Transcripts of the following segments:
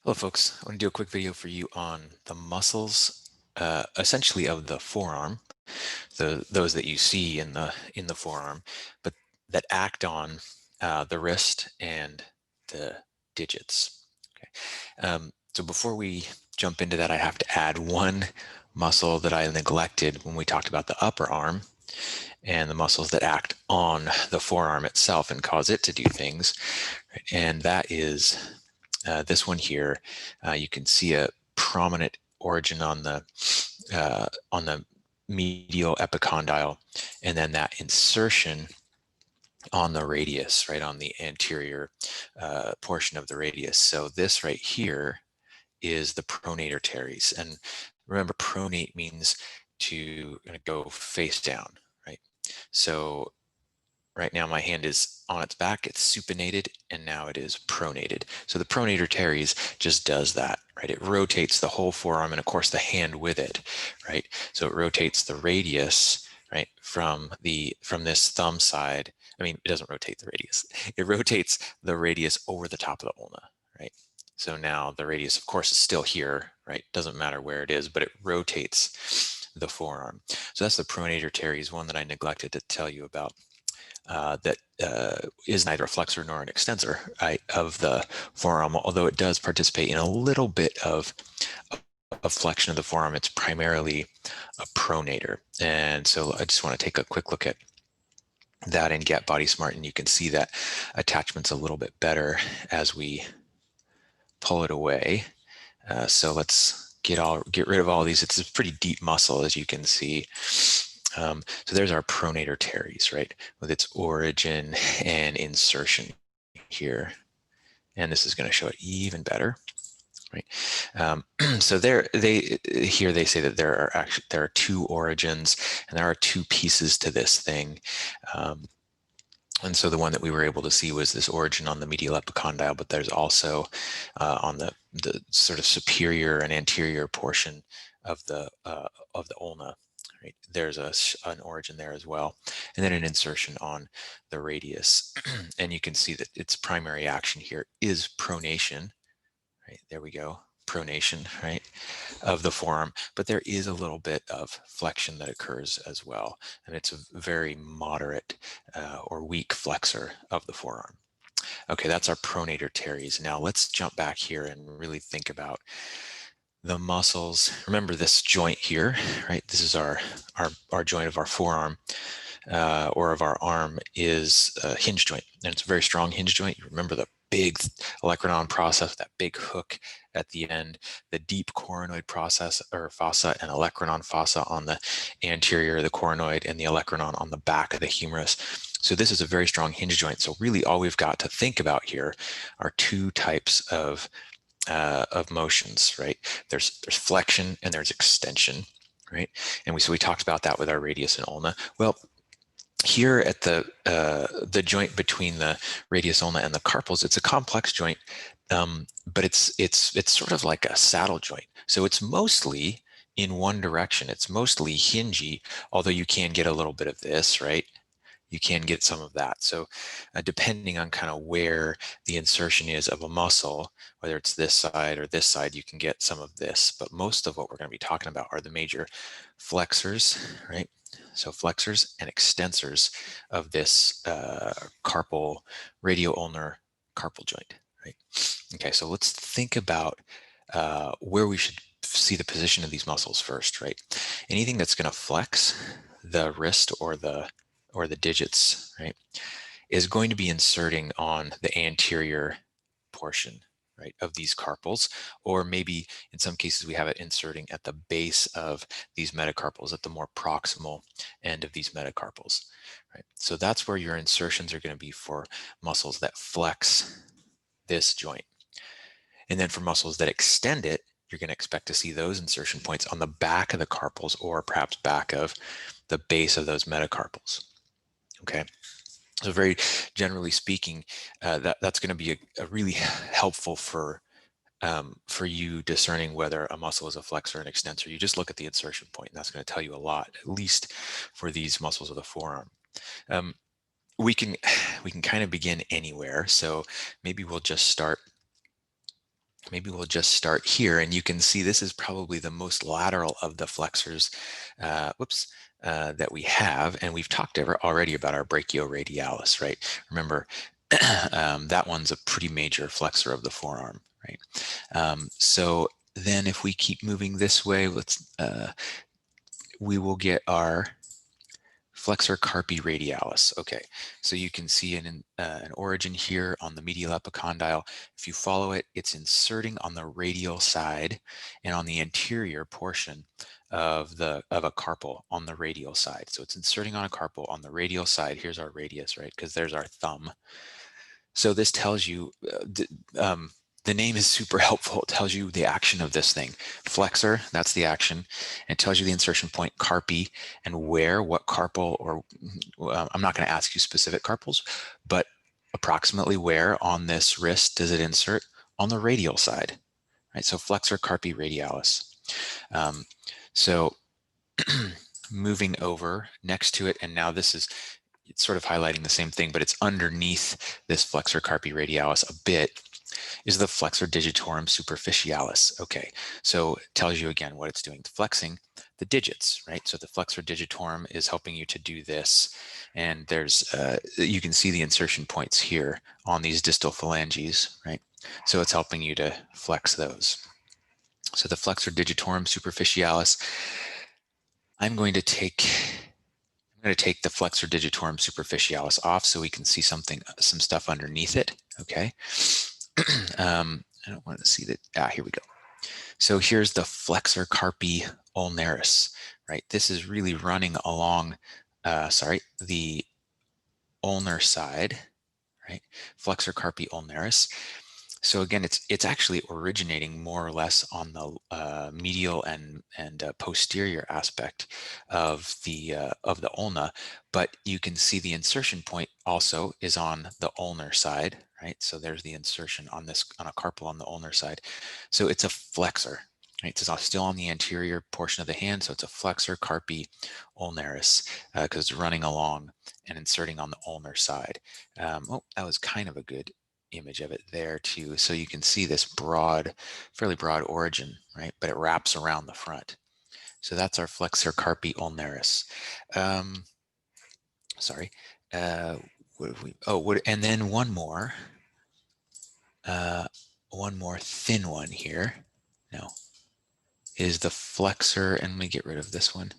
Hello folks, I want to do a quick video for you on the muscles essentially of the forearm, those that you see in the forearm, but that act on the wrist and the digits. Okay. So before we jump into that, I have to add one muscle that I neglected when we talked about the upper arm and the muscles that act on the forearm itself and cause it to do things. Right? And that is this one here. You can see a prominent origin on the medial epicondyle, and then that insertion on the radius, right on the anterior portion of the radius. So this right here is the pronator teres, and remember, pronate means to go face down, right? So right now my hand is on its back, it's supinated, and now it is pronated. So the pronator teres just does that, right? It rotates the whole forearm and of course the hand with it, right? So it rotates the radius, right, from this thumb side. I mean, it doesn't rotate the radius. It rotates the radius over the top of the ulna, right? So now the radius, of course, is still here, right? Doesn't matter where it is, but it rotates the forearm. So that's the pronator teres, one that I neglected to tell you about. That is neither a flexor nor an extensor, right, of the forearm, although it does participate in a little bit of flexion of the forearm. It's primarily a pronator. And so I just want to take a quick look at that and Get Body Smart, and you can see that attachment's a little bit better as we pull it away. So let's get rid of all these. It's a pretty deep muscle, as you can see. So there's our pronator teres, right, with its origin and insertion here. And this is going to show it even better, right? So here they say that there are two origins and there are two pieces to this thing. And so the one that we were able to see was this origin on the medial epicondyle, but there's also on the sort of superior and anterior portion of the ulna. Right? There's an origin there as well, and then an insertion on the radius. And you can see that its primary action here is pronation. Right, there we go, pronation, right, of the forearm, but there is a little bit of flexion that occurs as well, and it's a very moderate or weak flexor of the forearm. Okay, that's our pronator teres. Now let's jump back here and really think about the muscles. Remember this joint here, right? This is our joint of our forearm or of our arm is a hinge joint, and it's a very strong hinge joint. You remember the big olecranon process, that big hook at the end, the deep coronoid process or fossa and olecranon fossa on the anterior of the coronoid and the olecranon on the back of the humerus. So this is a very strong hinge joint. So really all we've got to think about here are two types of motions, right? There's flexion and there's extension, right? And we talked about that with our radius and ulna. Well, here at the joint between the radius ulna and the carpals, it's a complex joint, but it's sort of like a saddle joint. So it's mostly in one direction. It's mostly hingy, although you can get a little bit of this, right? You can get some of that. So depending on kind of where the insertion is of a muscle, whether it's this side or this side, you can get some of this. But most of what we're going to be talking about are the major flexors, right? So flexors and extensors of this carpal, radioulnar carpal joint, right? Okay, so let's think about where we should see the position of these muscles first, right? Anything that's going to flex the wrist or the digits, right, is going to be inserting on the anterior portion, right, of these carpals, or maybe in some cases we have it inserting at the base of these metacarpals, at the more proximal end of these metacarpals, right? So that's where your insertions are going to be for muscles that flex this joint. And then for muscles that extend it, you're going to expect to see those insertion points on the back of the carpals or perhaps back of the base of those metacarpals. Okay, so very generally speaking, that's going to be a really helpful for you discerning whether a muscle is a flexor or an extensor. You just look at the insertion point, and that's going to tell you a lot, at least for these muscles of the forearm. We can kind of begin anywhere. So maybe we'll just start maybe we'll just start here, and you can see this is probably the most lateral of the flexors, that we have, and we've talked already about our brachioradialis, right? Remember, that one's a pretty major flexor of the forearm, right? So then if we keep moving this way, we will get our flexor carpi radialis. Okay, so you can see an origin here on the medial epicondyle. If you follow it, it's inserting on the radial side and on the anterior portion of a carpal on the radial side. So it's inserting on a carpal on the radial side. Here's our radius, right? Because there's our thumb. So this tells you, the name is super helpful. It tells you the action of this thing. Flexor, that's the action. And it tells you the insertion point, carpi, and where, what carpal, or I'm not going to ask you specific carpals, but approximately where on this wrist does it insert? On the radial side, right? So flexor carpi radialis. So moving over next to it, and now it's sort of highlighting the same thing, but it's underneath this flexor carpi radialis a bit, is the flexor digitorum superficialis. Okay, so it tells you again what it's doing. It's flexing the digits, right? So the flexor digitorum is helping you to do this. And you can see the insertion points here on these distal phalanges, right? So it's helping you to flex those. So the flexor digitorum superficialis, I'm going to take the flexor digitorum superficialis off so we can see some stuff underneath it. Okay. I don't want to see that. Here we go. So here's the flexor carpi ulnaris, right? This is really running along, the ulnar side, right? Flexor carpi ulnaris. So again, it's actually originating more or less on the medial and posterior aspect of the ulna, but you can see the insertion point also is on the ulnar side, right? So there's the insertion on a carpal on the ulnar side. So it's a flexor, right? It's still on the anterior portion of the hand, so it's a flexor carpi ulnaris because it's running along and inserting on the ulnar side. Oh, that was kind of a good image of it there too. So you can see this fairly broad origin, right? But it wraps around the front. So that's our flexor carpi ulnaris. Sorry. What have we? Oh, and then one more thin one here. No, is the flexor, and let me get rid of this one.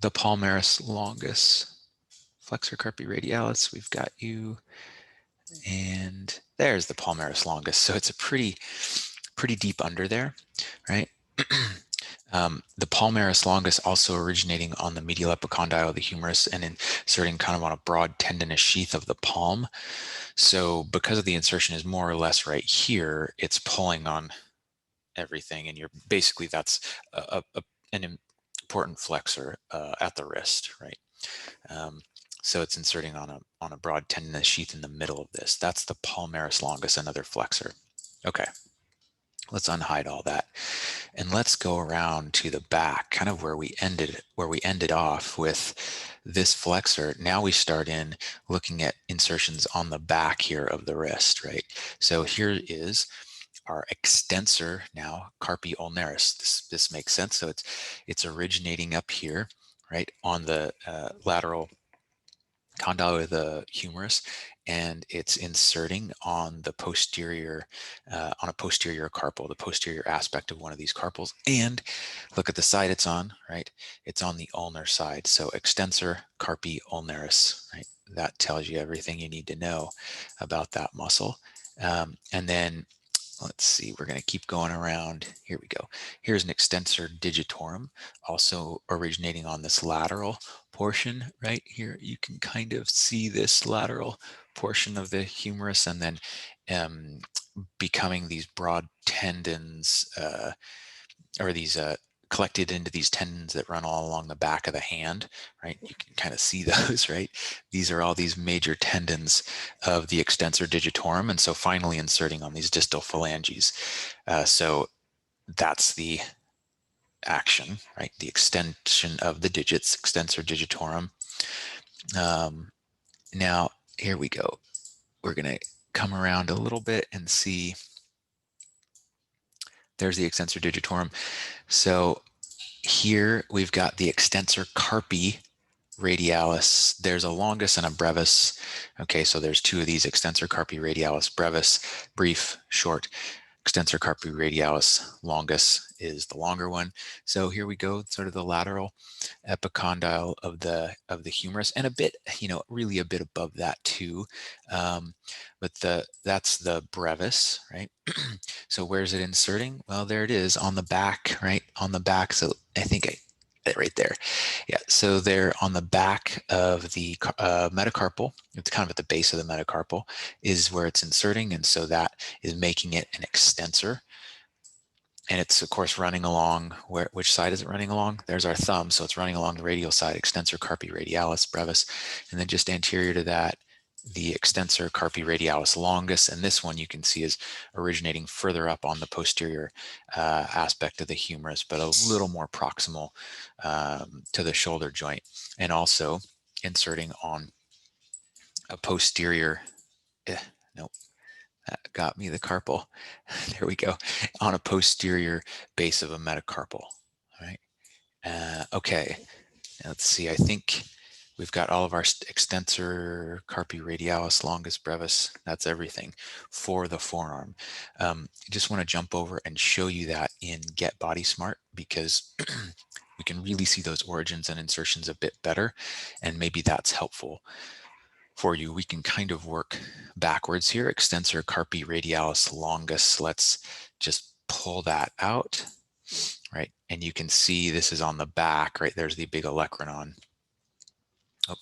The palmaris longus. Flexor carpi radialis, we've got you. And there's the palmaris longus. So it's a pretty deep under there, right? The palmaris longus also originating on the medial epicondyle of the humerus and inserting kind of on a broad tendinous sheath of the palm. So because of the insertion is more or less right here, it's pulling on everything, and that's an important flexor at the wrist, right? So it's inserting on a broad tendinous sheath in the middle of this. That's the palmaris longus, another flexor. Okay, let's unhide all that, and let's go around to the back, kind of where we ended off with this flexor. Now we start in looking at insertions on the back here of the wrist, right? So here is our extensor now, carpi ulnaris. This makes sense. So it's originating up here, right, on the lateral condyle of the humerus, and it's inserting on the posterior, on a posterior carpal, the posterior aspect of one of these carpals. And look at the side it's on, right? It's on the ulnar side. So extensor carpi ulnaris, right? That tells you everything you need to know about that muscle. And then let's see, we're going to keep going around. Here we go. Here's an extensor digitorum, also originating on this lateral portion right here. You can kind of see this lateral portion of the humerus, and then becoming these broad tendons, or these collected into these tendons that run all along the back of the hand, right? You can kind of see those, right? These are all these major tendons of the extensor digitorum, and so finally inserting on these distal phalanges. So that's the action, right? The extension of the digits, extensor digitorum. Now, here we go. We're going to come around a little bit and see, there's the extensor digitorum. So here we've got the extensor carpi radialis. There's a longus and a brevis. Okay, so there's two of these, extensor carpi radialis brevis, brief, short. Extensor carpi radialis longus is the longer one. So here we go, sort of the lateral epicondyle of the humerus, and a bit, really a bit above that too. But that's the brevis, right? So where's it inserting? Well, there it is on the back, right? On the back. So I think right there. Yeah, so they're on the back of the metacarpal. It's kind of at the base of the metacarpal is where it's inserting, and so that is making it an extensor. And it's of course running along, which side is it running along? There's our thumb, so it's running along the radial side, extensor carpi radialis brevis, and then just anterior to that, the extensor carpi radialis longus, and this one you can see is originating further up on the posterior aspect of the humerus, but a little more proximal to the shoulder joint, and also inserting on a posterior, nope, that got me the carpal. There we go. On a posterior base of a metacarpal. All right. Okay. Now let's see. I think we've got all of our extensor carpi radialis longus brevis. That's everything for the forearm. Just want to jump over and show you that in Get Body Smart, because we can really see those origins and insertions a bit better, and maybe that's helpful for you. We can kind of work backwards here. Extensor carpi radialis longus. Let's just pull that out, right? And you can see this is on the back, right? There's the big olecranon. Oh,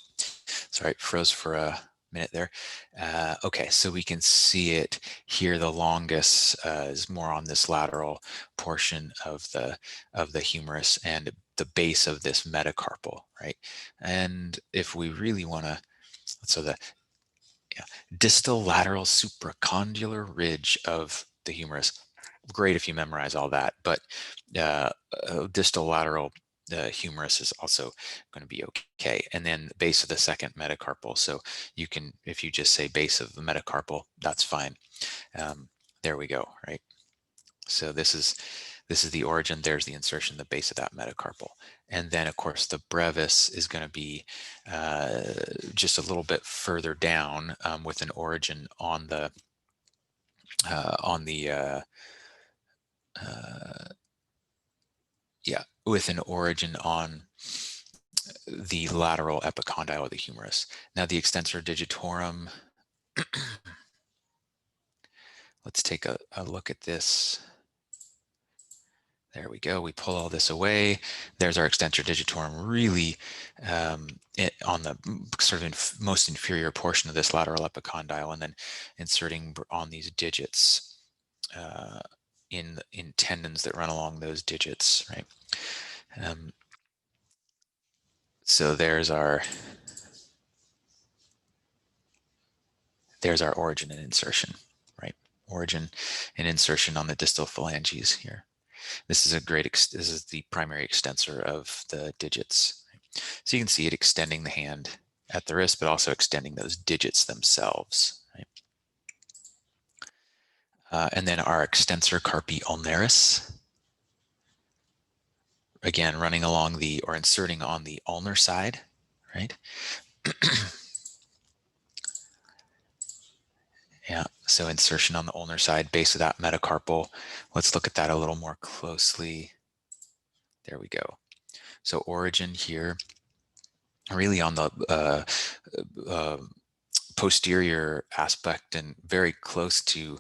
sorry, froze for a minute there. Okay, so we can see it here. The longus is more on this lateral portion of the humerus and the base of this metacarpal, right? And if we really want to, so the distal lateral supracondylar ridge of the humerus. Great if you memorize all that, but distal lateral humerus is also going to be okay. And then the base of the second metacarpal. So you can, if you just say base of the metacarpal, that's fine. There we go, right? So this is the origin. There's the insertion, the base of that metacarpal. And then, of course, the brevis is going to be just a little bit further down with an origin on the with an origin on the lateral epicondyle of the humerus. Now the extensor digitorum. Let's take a look at this. There we go. We pull all this away. There's our extensor digitorum, really on the sort of most inferior portion of this lateral epicondyle, and then inserting on these digits in tendons that run along those digits, right? So there's our origin and insertion, right? Origin and insertion on the distal phalanges here. This is this is the primary extensor of the digits. So you can see it extending the hand at the wrist, but also extending those digits themselves. Right? And then our extensor carpi ulnaris, again, running along or inserting on the ulnar side, right? Yeah, so insertion on the ulnar side, base of that metacarpal. Let's look at that a little more closely. There we go. So origin here, really on the posterior aspect and very close to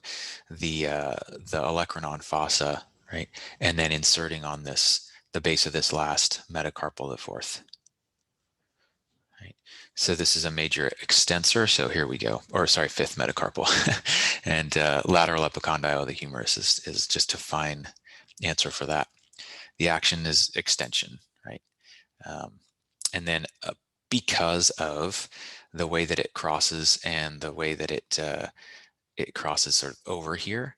the olecranon fossa, right? And then inserting on the base of this last metacarpal, the fourth. Right. So this is a major extensor. So here we go, or sorry, fifth metacarpal, and lateral epicondyle of the humerus is just a fine answer for that. The action is extension, right? And then because of the way that it crosses and the way that it crosses sort of over here,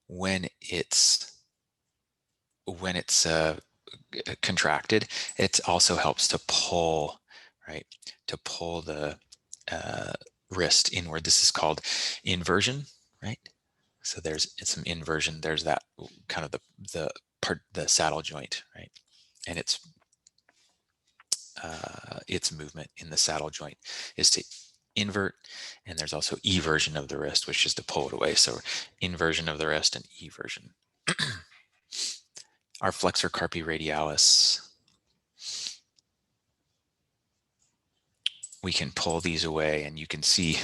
when it's contracted, it also helps to pull, right? To pull the wrist inward. This is called inversion, right? So there's some inversion. There's that kind of the saddle joint, right? And its movement in the saddle joint is to invert, and there's also eversion of the wrist, which is to pull it away. So inversion of the wrist and eversion. Our flexor carpi radialis, we can pull these away, and you can see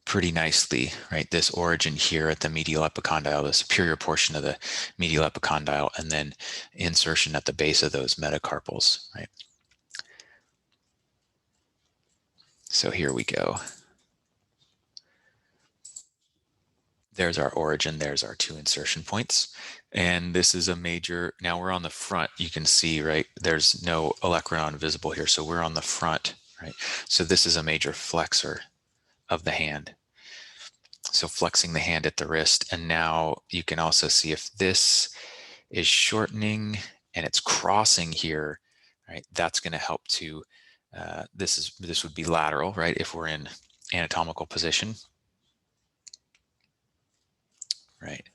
pretty nicely, right? This origin here at the medial epicondyle, the superior portion of the medial epicondyle, and then insertion at the base of those metacarpals, right? So here we go. There's our origin, there's our two insertion points. And this is a major, now we're on the front, you can see, right? There's no olecranon visible here, so we're on the front, right? So this is a major flexor of the hand. So flexing the hand at the wrist. And now you can also see if this is shortening and it's crossing here, right? That's going to help to, this would be lateral, right? If we're in anatomical position, right?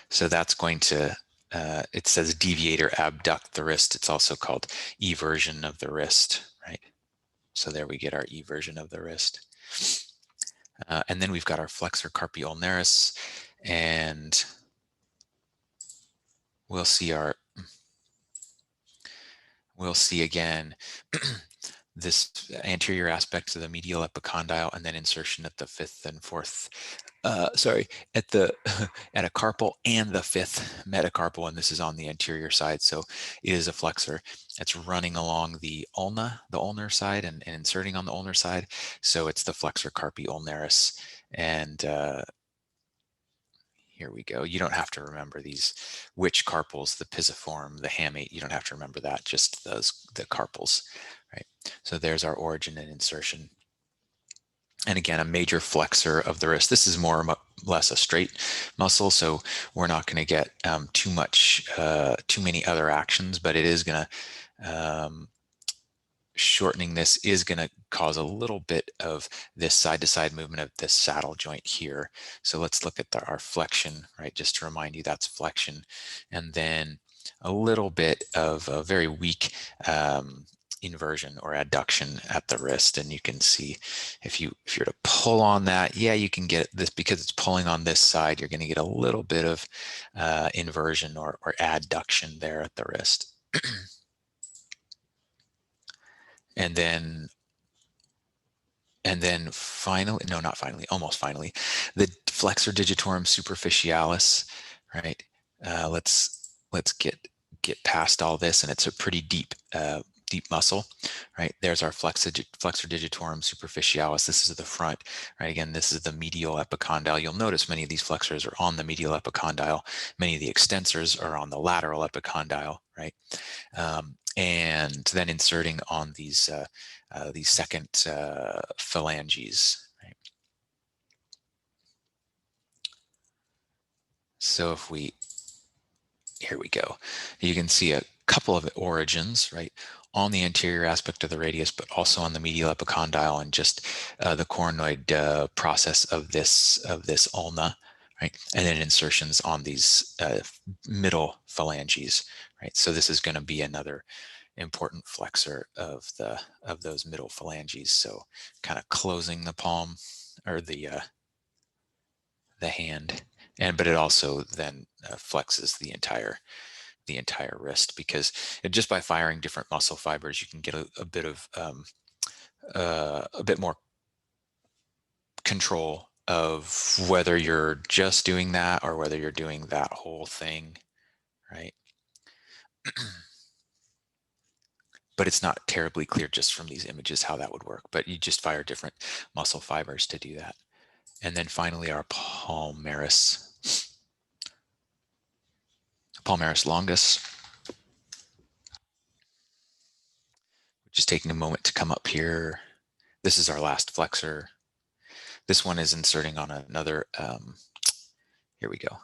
So that's going to, it says deviate or abduct the wrist. It's also called eversion of the wrist, right? So there we get our eversion of the wrist. And then we've got our flexor carpi ulnaris, and we'll see again this anterior aspect of the medial epicondyle, and then insertion at the fifth and fourth, at the at a carpal and the fifth metacarpal, and this is on the anterior side. So it is a flexor. It's running along the ulnar side, and inserting on the ulnar side. So it's the flexor carpi ulnaris, and here we go. You don't have to remember these, which carpals, the pisiform, the hamate, you don't have to remember that, just the carpals, right? So there's our origin and insertion. And again, a major flexor of the wrist. This is more or less a straight muscle, so we're not going to get too many other actions, but it is going to, shortening this is going to cause a little bit of this side-to-side movement of this saddle joint here. So let's look at our flexion, right? Just to remind you, that's flexion. And then a little bit of a very weak inversion or adduction at the wrist. And you can see if you're to pull on that, yeah, you can get this because it's pulling on this side, you're going to get a little bit of inversion or adduction there at the wrist. And then finally, no, not finally, almost finally, the flexor digitorum superficialis, right? Let's get past all this, and it's a pretty deep muscle, right? There's our flexor digitorum superficialis. This is the front, right? Again, this is the medial epicondyle. You'll notice many of these flexors are on the medial epicondyle. Many of the extensors are on the lateral epicondyle, right? And then inserting on these second phalanges. Right? So if here we go. You can see a couple of origins, right, on the anterior aspect of the radius, but also on the medial epicondyle and just the coronoid process of this ulna, right, and then insertions on these middle phalanges, right. So this is going to be another important flexor of those middle phalanges. So kind of closing the palm or the hand, but it also then flexes the entire wrist, because just by firing different muscle fibers, you can get a bit of a bit more control of whether you're just doing that or whether you're doing that whole thing, right? But it's not terribly clear just from these images how that would work, but you just fire different muscle fibers to do that. And then finally our palmaris longus, which is taking a moment to come up here. This is our last flexor. This one is inserting on another, here we go.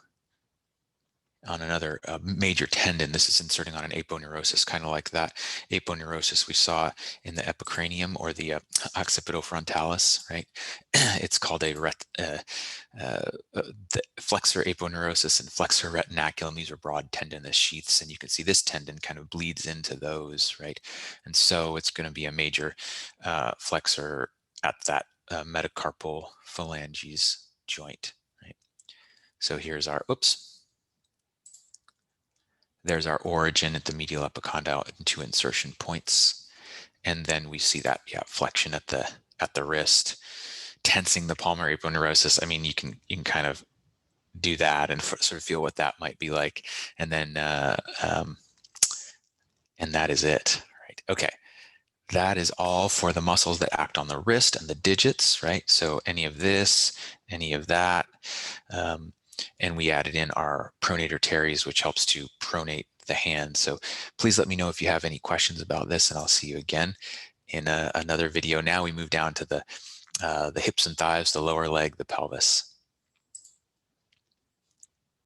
on another major tendon. This is inserting on an aponeurosis, kind of like that aponeurosis we saw in the epicranium or the occipitofrontalis, right? It's called a the flexor aponeurosis and flexor retinaculum. These are broad tendinous sheaths, and you can see this tendon kind of bleeds into those, right? And so it's going to be a major flexor at that metacarpal phalanges joint, right? So here's our, oops, there's our origin at the medial epicondyle and 2 insertion points. And then we see that, yeah, flexion at the wrist, tensing the palmar aponeurosis. I mean, you can kind of do that and sort of feel what that might be like. And then, and that is it, right? Okay. That is all for the muscles that act on the wrist and the digits, right? So any of this, any of that. And we added in our pronator teres, which helps to pronate the hand. So please let me know if you have any questions about this, and I'll see you again in another video. Now we move down to the hips and thighs, the lower leg, the pelvis.